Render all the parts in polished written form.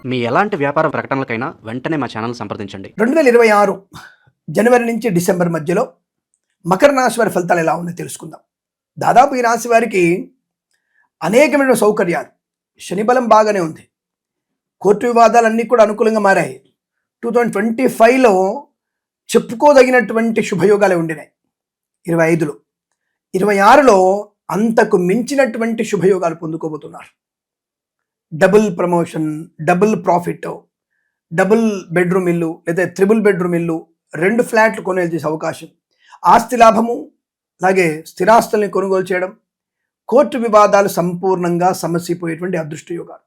మీ ఎలాంటి వ్యాపార ప్రకటనలకైనా వెంటనే మా ఛానల్ సంప్రదించండి. 2026 జనవరి నుంచి డిసెంబర్ మధ్యలో మకర రాశి వారి ఫలితాలు ఎలా ఉన్నాయో తెలుసుకుందాం. దాదాపు ఈ రాశి వారికి అనేకమైన సౌకర్యాలు, శని బలం బాగానే ఉంది, కోర్టు వివాదాలన్నీ కూడా అనుకూలంగా మారాయి. 2025లో చెప్పుకోదగినటువంటి శుభయోగాలే ఉండినాయి. 25లో 26లో అంతకు మించినటువంటి శుభయోగాలు పొందుకోబోతున్నారు. Double promotion, double profit, double bedroom ఇల్లు లేదా త్రిబుల్ బెడ్రూమ్ ఇల్లు, 2 ఫ్లాట్లు కొనుగోలు చేసే అవకాశం, ఆస్తి లాభము, అలాగే స్థిరాస్తుల్ని కొనుగోలు చేయడం, కోర్టు వివాదాలు సంపూర్ణంగా సమసిపోయేటువంటి అదృష్ట యోగాలు.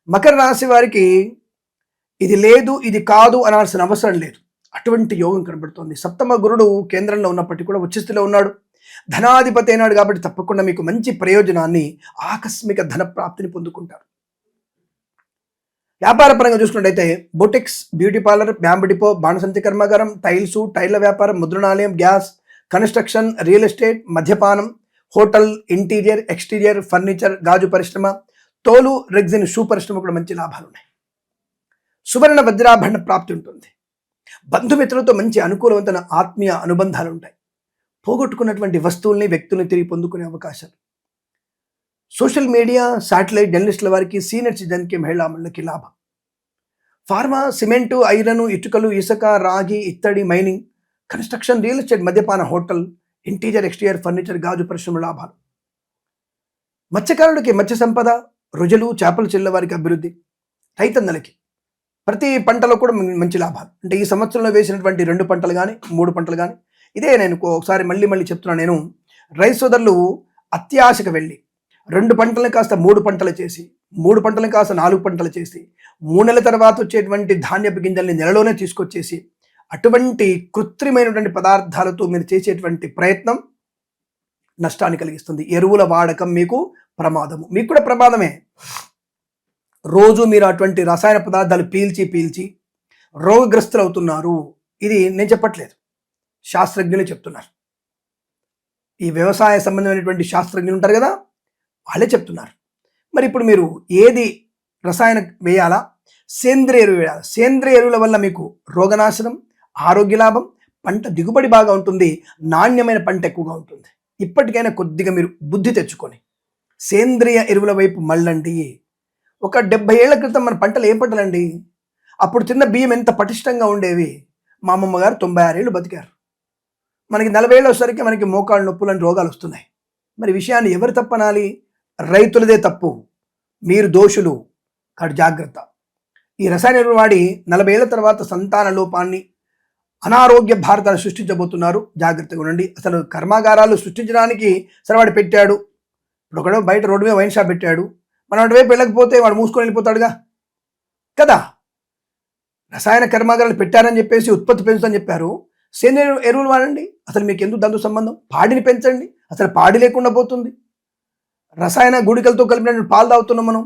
మకర రాశి వారికి ఇది లేదు ఇది కాదు అనాల్సిన అవసరం లేదు, అటువంటి యోగం కనబడుతోంది. సప్తమ గురుడు కేంద్రంలో ఉన్నప్పటికీ కూడా ఉచ్చ స్థితిలో ఉన్నాడు, ధనాధిపతి అయినాడు. కాబట్టి తప్పకుండా మీకు మంచి ప్రయోజనాన్ని, ఆకస్మిక ధన ప్రాప్తిని పొందుకుంటారు. వ్యాపార పరంగా చూసుకున్నట్టయితే boutiques, beauty parlour, bamboo depot, బాణసంచి కర్మాగారం, టైల్సు, టైర్ల వ్యాపారం, ముద్రణాలయం, గ్యాస్, కన్స్ట్రక్షన్, రియల్ ఎస్టేట్, మద్యపానం, హోటల్, ఇంటీరియర్, ఎక్స్టీరియర్, ఫర్నిచర్, గాజు పరిశ్రమ, తోలు, రెగ్జిన్, షూ పరిశ్రమ కూడా మంచి లాభాలు ఉన్నాయి. సువర్ణ వజ్రాభరణ ప్రాప్తి ఉంటుంది. బంధుమిత్రులతో మంచి అనుకూలవంతమైన ఆత్మీయ అనుబంధాలు ఉంటాయి. పోగొట్టుకున్నటువంటి వస్తువుల్ని, వ్యక్తుల్ని తిరిగి పొందుకునే అవకాశాలు. సోషల్ మీడియా, శాటిలైట్ జర్నలిస్టుల వారికి, సీనియర్ సిటిజన్కి, మహిళా మండలికి లాభం. ఫార్మా, సిమెంటు, ఐరన్, ఇటుకలు, ఇసుక, రాగి, ఇత్తడి, మైనింగ్, కన్స్ట్రక్షన్, రియల్ ఎస్టేట్, మద్యపాన, హోటల్, ఇంటీరియర్, ఎక్స్టీరియర్, ఫర్నిచర్, గాజు పరిశ్రమ లాభాలు. మత్స్యకారులకి మత్స్య సంపద, రుజులు, చేపలు చెల్లె వారికి అభివృద్ధి. రైతన్నలకి ప్రతి పంటలో కూడా మంచి లాభాలు. అంటే ఈ సంవత్సరంలో వేసినటువంటి 2 పంటలు కానీ 3 పంటలు కానీ, ఇదే నేను ఒకసారి మళ్ళీ చెప్తున్నాను. నేను రైతు సోదరులు అత్యాశకు వెళ్ళి 2 పంటలను కాస్త 3 పంటలు చేసి, 3 పంటలను కాస్త 4 పంటలు చేసి, 3 నెలల తర్వాత వచ్చేటువంటి ధాన్యపు గింజల్ని నెలలోనే తీసుకొచ్చేసి, అటువంటి కృత్రిమైనటువంటి పదార్థాలతో మీరు చేసేటువంటి ప్రయత్నం నష్టాన్ని కలిగిస్తుంది. ఎరువుల వాడకం మీకు ప్రమాదము, మీకు కూడా ప్రమాదమే. రోజు మీరు అటువంటి రసాయన పదార్థాలు పీల్చి రోగగ్రస్తులు అవుతున్నారు. ఇది నేను చెప్పట్లేదు, శాస్త్రజ్ఞులే చెప్తున్నారు. ఈ వ్యవసాయ సంబంధమైనటువంటి శాస్త్రజ్ఞులు ఉంటారు కదా, వాళ్ళే చెప్తున్నారు. మరి ఇప్పుడు మీరు ఏది రసాయన వేయాలా, సేంద్రియ ఎరువు వేయాలా? సేంద్రియ ఎరువుల వల్ల మీకు రోగనాశనం, ఆరోగ్య లాభం, పంట దిగుబడి బాగా ఉంటుంది, నాణ్యమైన పంట ఎక్కువగా ఉంటుంది. ఇప్పటికైనా కొద్దిగా మీరు బుద్ధి తెచ్చుకొని సేంద్రియ ఎరువుల వైపు మళ్ళండి. ఒక 70 ఏళ్ల క్రితం మన పంటలు ఏం పంటలండి? అప్పుడు తిన్న బియ్యం ఎంత పటిష్టంగా ఉండేవి. మా అమ్మమ్మ గారు 96 ఏళ్ళు బతికారు. మనకి 40 ఏళ్ళు వచ్చేసరికి మనకి మోకాళ్ళ నొప్పులు అని రోగాలు వస్తున్నాయి. మరి విషయాన్ని ఎవరు తప్పనాలి? రైతులదే తప్పు, మీరు దోషులు. కాదు, జాగ్రత్త. ఈ రసాయన ఎరువులు వాడి 40 ఏళ్ల తర్వాత సంతాన లోపాన్ని, అనారోగ్య భారతాన్ని సృష్టించబోతున్నారు. జాగ్రత్తగా ఉండండి. అసలు కర్మాగారాలు సృష్టించడానికి సరే వాడు పెట్టాడు. ఇప్పుడు ఒకడో బయట రోడ్డు మీద వైన్ షాప్ పెట్టాడు, మనం అటువైపు వెళ్ళకపోతే వాడు మూసుకొని వెళ్ళిపోతాడుగా కదా. రసాయన కర్మాగారాలు పెట్టారని చెప్పేసి ఉత్పత్తి పెంచుతని చెప్పారు. సేంద్రియ ఎరువులు వాడండి. అసలు మీకు ఎందుకు దాంతో సంబంధం? పాడిని పెంచండి, అసలు పాడి లేకుండా పోతుంది. రసాయన గుళికలతో కలిపిన పాలు తాగుతున్నాం మనం.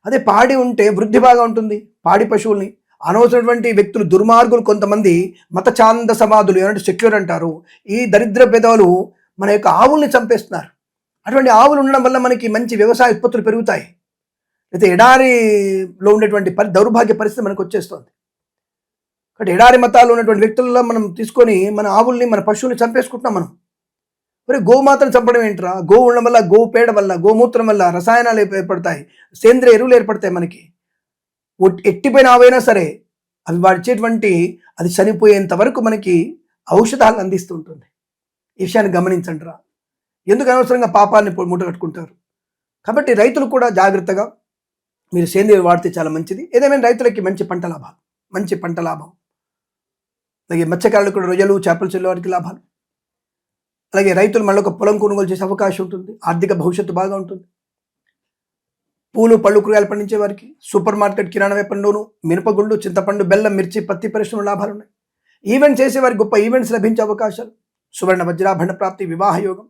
అదే పాడి ఉంటే వృద్ధి బాగా ఉంటుంది. పాడి పశువుల్ని అనవసరమైనటువంటి వ్యక్తులు, దుర్మార్గులు, కొంతమంది మత ఛాంద సమాధులు, ఏమంటే సెక్యులర్ అంటారు, ఈ దరిద్ర పేదవులు మన యొక్క ఆవుల్ని చంపేస్తున్నారు. అటువంటి ఆవులు ఉండడం వల్ల మనకి మంచి వ్యవసాయ ఉత్పత్తులు పెరుగుతాయి. అయితే ఎడారిలో ఉండేటువంటి దౌర్భాగ్య పరిస్థితి మనకు వచ్చేస్తుంది. కాబట్టి ఎడారి మతాలు ఉన్నటువంటి వ్యక్తుల్లో మనం తీసుకొని మన ఆవుల్ని, మన పశువుల్ని చంపేసుకుంటున్నాం మనం. మరి గోమాతను చంపడం ఏంట్రా? గో ఉండడం వల్ల, గో పేడ వల్ల, గోమూత్రం వల్ల రసాయనాలు ఏర్పడతాయి, సేంద్రియ ఎరువులు ఏర్పడతాయి. మనకి ఎట్టిపోయిన ఆవైనా సరే అవి వాడిచేటువంటి, అది చనిపోయేంత వరకు మనకి ఔషధాలను అందిస్తూ ఉంటుంది. ఈ విషయాన్ని గమనించండి రా. ఎందుకు అనవసరంగా పాపాన్ని మూట కట్టుకుంటారు? కాబట్టి రైతులు కూడా జాగ్రత్తగా మీరు సేంద్రియ వాడితే చాలా మంచిది. ఏదేమైనా రైతులకి మంచి పంట లాభం. అలాగే మత్స్యకారులకు కూడా రొయ్యలు, చేపలు చెల్లె వారికి లాభాలు. అలాగే రైతులు మళ్ళీ ఒక పొలం కొనుగోలు చేసే అవకాశం ఉంటుంది. ఆర్థిక భవిష్యత్తు బాగా ఉంటుంది. పూలు, పళ్ళు, కూరగాయలు పండించే వారికి, సూపర్ మార్కెట్, కిరాణా వ్యాపారంలోను మినపగుళ్ళు, చింతపండు, బెల్లం, మిర్చి, పత్తి పరిశ్రమ లాభాలు ఉన్నాయి. ఈవెంట్ చేసేవారికి గొప్ప ఈవెంట్స్ లభించే అవకాశాలు. సువర్ణ వజ్రాభరణ ప్రాప్తి, వివాహ యోగం.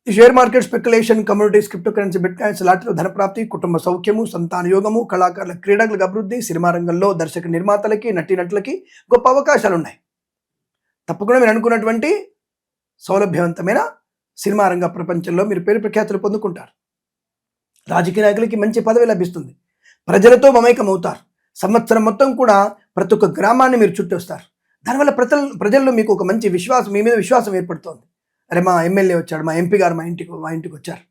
Share market, speculation, communities, crypto currency, bitcoins, లాటరీలో ధనప్రాప్తి, కుటుంబ సౌఖ్యము, సంతాన యోగము, కళాకారుల, క్రీడలకు అభివృద్ధి, సినిమా రంగంలో దర్శక నిర్మాతలకి, నటీనటులకి గొప్ప అవకాశాలు ఉన్నాయి. తప్పకుండా మీరు అనుకున్నటువంటి సౌలభ్యవంతమైన సినిమా రంగ ప్రపంచంలో మీరు పేరు ప్రఖ్యాతులు పొందుకుంటారు. రాజకీయ నాయకులకి మంచి పదవి లభిస్తుంది. ప్రజలతో మమేకం అవుతారు. సంవత్సరం మొత్తం కూడా ప్రతి ఒక్క గ్రామాన్ని మీరు చుట్టొస్తారు. దానివల్ల ప్రజల్లో మీకు ఒక మంచి విశ్వాసం, మీ మీద విశ్వాసం ఏర్పడుతోంది. అరే మా ఎమ్మెల్యే వచ్చాడు, మా ఎంపీ గారు మా ఇంటికి వచ్చారు.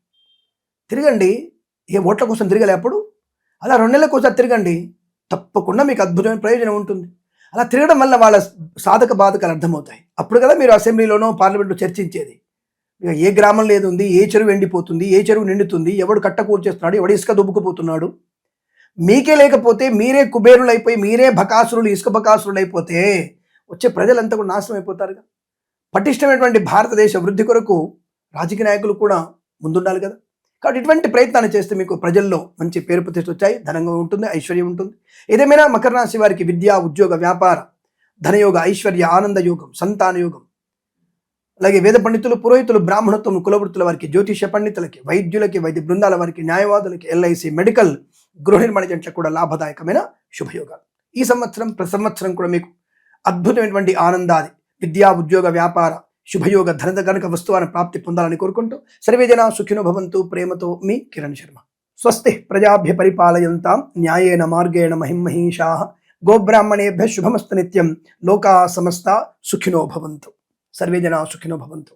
తిరగండి, ఏ ఓట్ల కోసం తిరగలే అప్పుడు, అలా 2 నెలలకు ఒకసారి తిరగండి, తప్పకుండా మీకు అద్భుతమైన ప్రయోజనం ఉంటుంది. అలా తిరగడం వల్ల వాళ్ళ సాధక బాధకాలు అర్థమవుతాయి. అప్పుడు కదా మీరు అసెంబ్లీలోనో పార్లమెంట్లో చర్చించేది. ఇక ఏ గ్రామంలో ఏది ఉంది, ఏ చెరువు ఎండిపోతుంది, ఏ చెరువు నిండుతుంది, ఎవడు కట్ట కూర్చేస్తున్నాడు, ఎవడు ఇసుక దుబ్బుకుపోతున్నాడు, మీకే లేకపోతే మీరే కుబేరులు అయిపోయి, మీరే బకాసురులు, ఇసుక బకాసురులు అయిపోతే వచ్చే ప్రజలంతా కూడా నాశనం అయిపోతారుగా. పటిష్టమైనటువంటి భారతదేశ వృద్ధి కొరకు రాజకీయ నాయకులు కూడా ముందుండాలి కదా. కాబట్టి ఇటువంటి ప్రయత్నాన్ని చేస్తే మీకు ప్రజల్లో మంచి పేరు ప్రతిష్ఠ వచ్చాయి, ధనంగా ఉంటుంది, ఐశ్వర్యం ఉంటుంది. ఏదేమైనా మకర రాశి వారికి విద్య, ఉద్యోగ, వ్యాపార, ధనయోగ, ఐశ్వర్య, ఆనంద యోగం, సంతాన యోగం, అలాగే వేద పండితులు, పురోహితులు, బ్రాహ్మణత్వం, కులవృత్తుల వారికి, జ్యోతిష పండితులకి, వైద్యులకి, వైద్య బృందాల వారికి, న్యాయవాదులకి, ఎల్ఐసి, మెడికల్, గృహ నిర్మాణ జంటలకు కూడా లాభదాయకమైన శుభయోగాలు. ఈ సంవత్సరం ప్రతి సంవత్సరం కూడా మీకు అద్భుతమైనటువంటి ఆనందాది విద్యా, ఉద్యోగ, వ్యాపార, శుభయోగ, ధనద గణక వస్తువాన్ని ప్రాప్తి పొందాలని కోరుకుంటూ సర్వేజన సుఖినో భవంతు. ప్రేమతో మీ కిరణ్ శర్మ. స్వస్తి ప్రజాభ్య పరిపాలయంతాం న్యాయేన మార్గేణ మహిమహీషాః గోబ్రాహ్మణేభ్యః శుభమస్తు నిత్యం. లోకా సమస్తా సుఖినో భవంతు. సర్వేజన సుఖినో భవంతు.